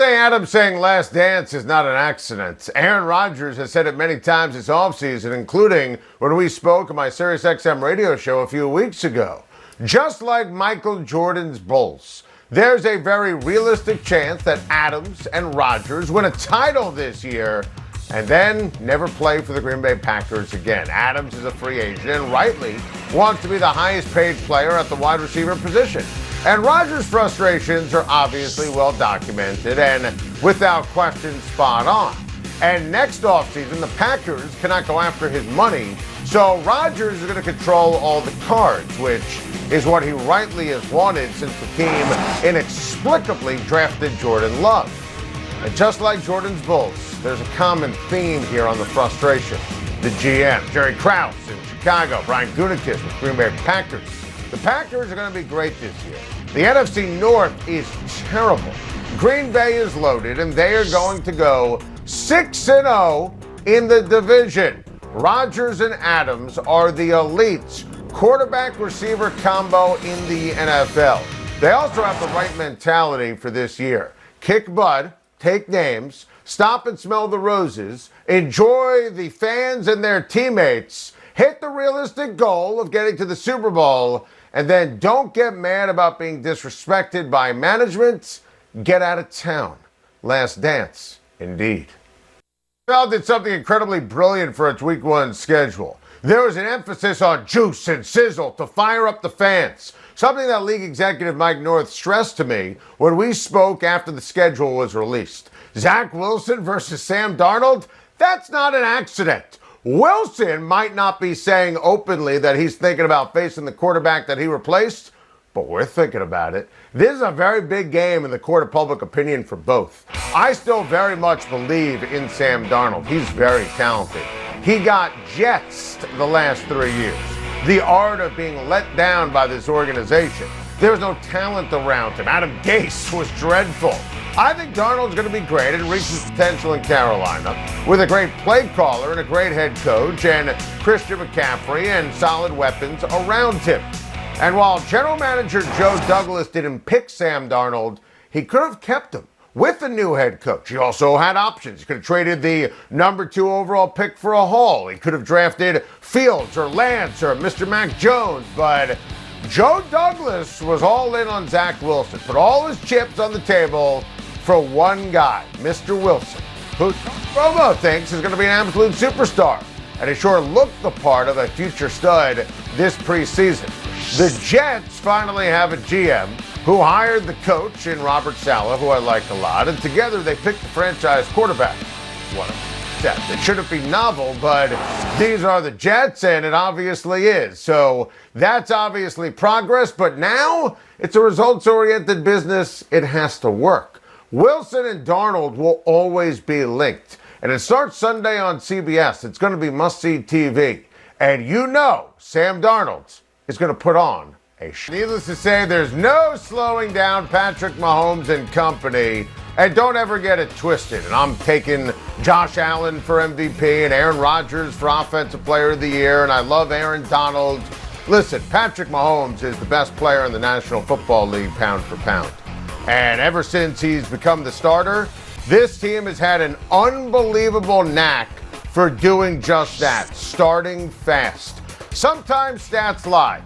Adams saying last dance is not an accident. Aaron Rodgers has said it many times this offseason, including when we spoke on my SiriusXM radio show a few weeks ago. Just like Michael Jordan's Bulls, there's a very realistic chance that Adams and Rodgers win a title this year and then never play for the Green Bay Packers again. Adams is a free agent and rightly wants to be the highest paid player at the wide receiver position. And Rodgers' frustrations are obviously well documented and without question spot on. And next offseason, the Packers cannot go after his money, so Rodgers is going to control all the cards, which is what he rightly has wanted since the team inexplicably drafted Jordan Love. And just like Jordan's Bulls, there's a common theme here on the frustration. The GM, Jerry Krause in Chicago, Brian Gutekunst with Green Bay Packers. The Packers are going to be great this year. The NFC North is terrible. Green Bay is loaded, and they are going to go 6-0 in the division. Rodgers and Adams are the elite quarterback-receiver combo in the NFL. They also have the right mentality for this year. Kick butt, take names, stop and smell the roses, enjoy the fans and their teammates, hit the realistic goal of getting to the Super Bowl, and then don't get mad about being disrespected by management. Get out of town. Last dance, indeed. NFL did something incredibly brilliant for its Week 1 schedule. There was an emphasis on juice and sizzle to fire up the fans, something that league executive Mike North stressed to me when we spoke after the schedule was released. Zach Wilson versus Sam Darnold? That's not an accident. Wilson might not be saying openly that he's thinking about facing the quarterback that he replaced, but we're thinking about it. This is a very big game in the court of public opinion for both. I still very much believe in Sam Darnold. He's very talented. He got jetsed the last 3 years. The art of being let down by this organization. There was no talent around him. Adam Gase was dreadful. I think Darnold's going to be great and reach his potential in Carolina with a great play caller and a great head coach and Christian McCaffrey and solid weapons around him. And while general manager Joe Douglas didn't pick Sam Darnold, he could have kept him with the new head coach. He also had options. He could have traded the number 2 overall pick for a haul. He could have drafted Fields or Lance or Mr. Mac Jones, but Joe Douglas was all in on Zach Wilson, put all his chips on the table for one guy, Mr. Wilson, who Romo thinks is going to be an absolute superstar. And he sure looked the part of a future stud this preseason. The Jets finally have a GM who hired the coach in Robert Saleh, who I like a lot, and together they picked the franchise quarterback. What a Jets. It shouldn't be novel, but these are the Jets, and it obviously is. So that's obviously progress, but now it's a results-oriented business. It has to work. Wilson and Darnold will always be linked. And it starts Sunday on CBS. It's going to be must-see TV. And you know Sam Darnold is going to put on a show. Needless to say, there's no slowing down Patrick Mahomes and company. And don't ever get it twisted. And I'm taking Josh Allen for MVP and Aaron Rodgers for Offensive Player of the Year. And I love Aaron Donald. Listen, Patrick Mahomes is the best player in the National Football League pound for pound. And ever since he's become the starter, this team has had an unbelievable knack for doing just that, starting fast. Sometimes stats lie.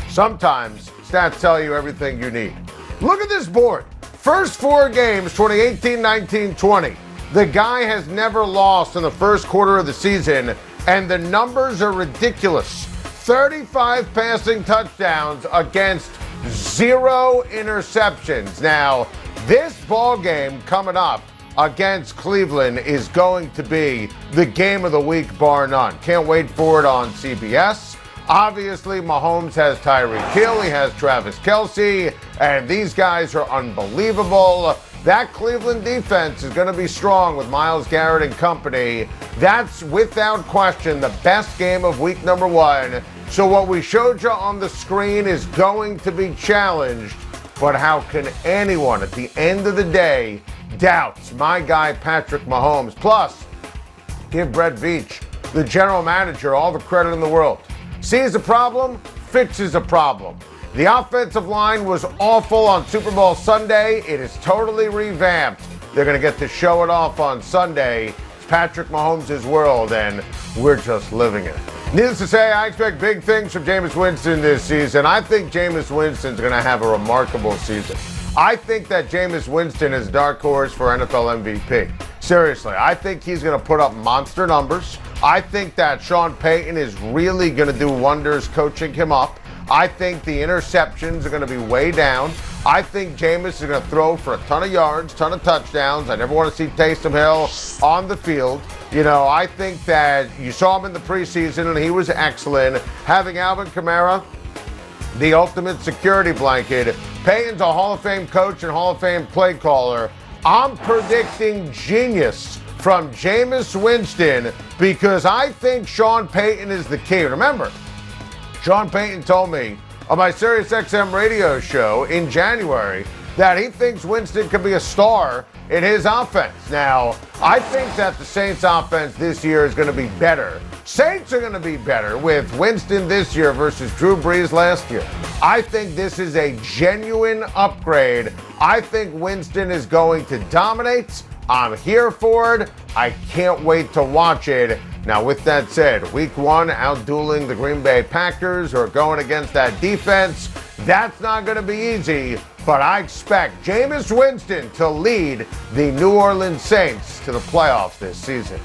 Sometimes stats tell you everything you need. Look at this board. First 4 games, 2018, 19, 20. The guy has never lost in the first quarter of the season, and the numbers are ridiculous. 35 passing touchdowns against 0 interceptions. Now, this ball game coming up against Cleveland is going to be the game of the week, bar none. Can't wait for it on CBS. Obviously, Mahomes has Tyreek Hill, he has Travis Kelce, and these guys are unbelievable. That Cleveland defense is going to be strong with Myles Garrett and company. That's without question the best game of week number 1. So what we showed you on the screen is going to be challenged. But how can anyone at the end of the day doubt my guy Patrick Mahomes? Plus, give Brett Veach, the general manager, all the credit in the world. Sees a problem, fixes a problem. The offensive line was awful on Super Bowl Sunday. It is totally revamped. They're going to get to show it off on Sunday. It's Patrick Mahomes' world, and we're just living it. Needless to say, I expect big things from Jameis Winston this season. I think Jameis Winston's going to have a remarkable season. I think that Jameis Winston is dark horse for NFL MVP. Seriously, I think he's going to put up monster numbers. I think that Sean Payton is really going to do wonders coaching him up. I think the interceptions are going to be way down. I think Jameis is going to throw for a ton of yards, ton of touchdowns. I never want to see Taysom Hill on the field. You know, I think that you saw him in the preseason, and he was excellent. Having Alvin Kamara, the ultimate security blanket. Payton's a Hall of Fame coach and Hall of Fame play caller. I'm predicting genius from Jameis Winston because I think Sean Payton is the key. Remember, Sean Payton told me on my SiriusXM radio show in January that he thinks Winston could be a star in his offense. Now, I think that the Saints offense this year is going to be better. Saints are going to be better with Winston this year versus Drew Brees last year. I think this is a genuine upgrade. I think Winston is going to dominate. I'm here for it. I can't wait to watch it. Now, with that said, week one, outdueling the Green Bay Packers or going against that defense, that's not going to be easy, but I expect Jameis Winston to lead the New Orleans Saints to the playoffs this season.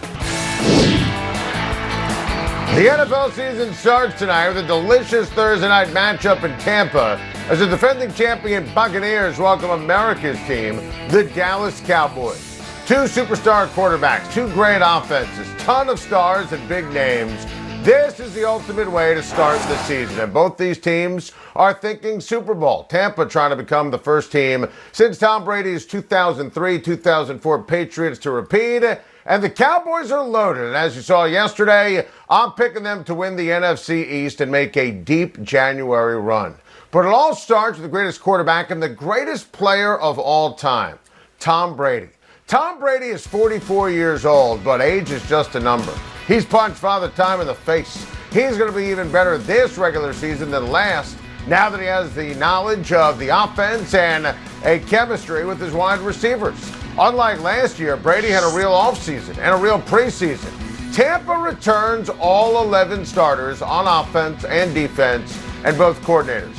The NFL season starts tonight with a delicious Thursday night matchup in Tampa as the defending champion Buccaneers welcome America's team, the Dallas Cowboys. Two superstar quarterbacks, two great offenses, ton of stars and big names. This is the ultimate way to start the season, and both these teams are thinking Super Bowl. Tampa trying to become the first team since Tom Brady's 2003-2004 Patriots to repeat, and the Cowboys are loaded. And as you saw yesterday, I'm picking them to win the NFC East and make a deep January run. But it all starts with the greatest quarterback and the greatest player of all time, Tom Brady. Tom Brady is 44 years old, but age is just a number. He's punched Father Time in the face. He's going to be even better this regular season than last, now that he has the knowledge of the offense and a chemistry with his wide receivers. Unlike last year, Brady had a real offseason and a real preseason. Tampa returns all 11 starters on offense and defense and both coordinators.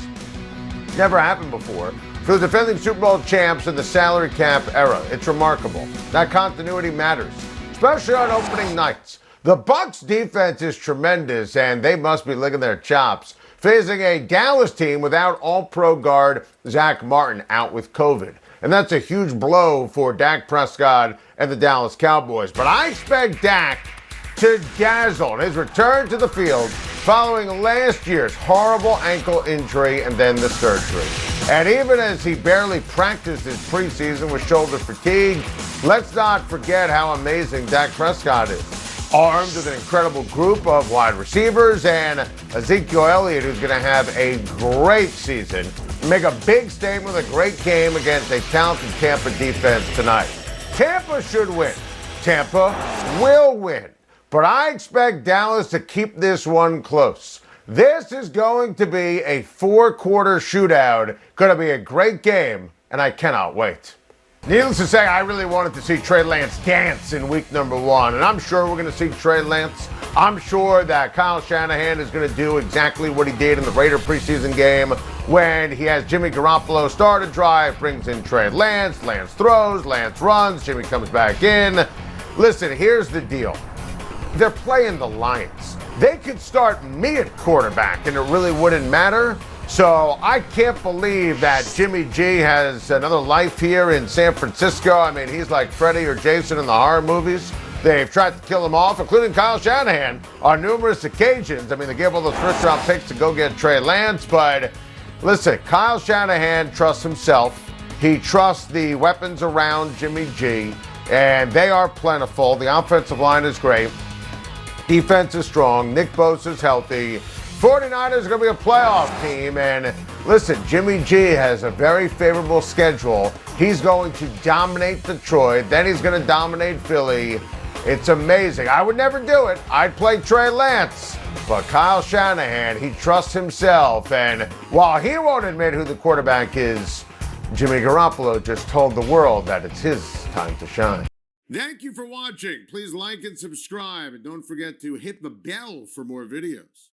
Never happened before for the defending Super Bowl champs in the salary cap era. It's remarkable. That continuity matters, especially on opening nights. The Bucs defense is tremendous, and they must be licking their chops, facing a Dallas team without all-pro guard Zach Martin out with COVID. And that's a huge blow for Dak Prescott and the Dallas Cowboys. But I expect Dak to dazzle in his return to the field following last year's horrible ankle injury and then the surgery. And even as he barely practiced his preseason with shoulder fatigue, let's not forget how amazing Dak Prescott is. Armed with an incredible group of wide receivers and Ezekiel Elliott, who's going to have a great season, make a big statement with a great game against a talented Tampa defense tonight. Tampa should win. Tampa will win. But I expect Dallas to keep this one close. This is going to be a four-quarter shootout. Going to be a great game, and I cannot wait. Needless to say, I really wanted to see Trey Lance dance in week number one, and I'm sure we're going to see Trey Lance. I'm sure that Kyle Shanahan is going to do exactly what he did in the Raider preseason game when he has Jimmy Garoppolo start a drive, brings in Trey Lance, Lance throws, Lance runs, Jimmy comes back in. Listen, here's the deal. They're playing the Lions. They could start me at quarterback, and it really wouldn't matter. So I can't believe that Jimmy G has another life here in San Francisco. I mean, he's like Freddy or Jason in the horror movies. They've tried to kill him off, including Kyle Shanahan, on numerous occasions. I mean, they gave all those first-round picks to go get Trey Lance. But listen, Kyle Shanahan trusts himself. He trusts the weapons around Jimmy G, and they are plentiful. The offensive line is great. Defense is strong. Nick Bosa's healthy. 49ers are going to be a playoff team. And listen, Jimmy G has a very favorable schedule. He's going to dominate Detroit. Then he's going to dominate Philly. It's amazing. I would never do it. I'd play Trey Lance. But Kyle Shanahan, he trusts himself, and while he won't admit who the quarterback is, Jimmy Garoppolo just told the world that it's his time to shine. Thank you for watching. Please like and subscribe, and don't forget to hit the bell for more videos.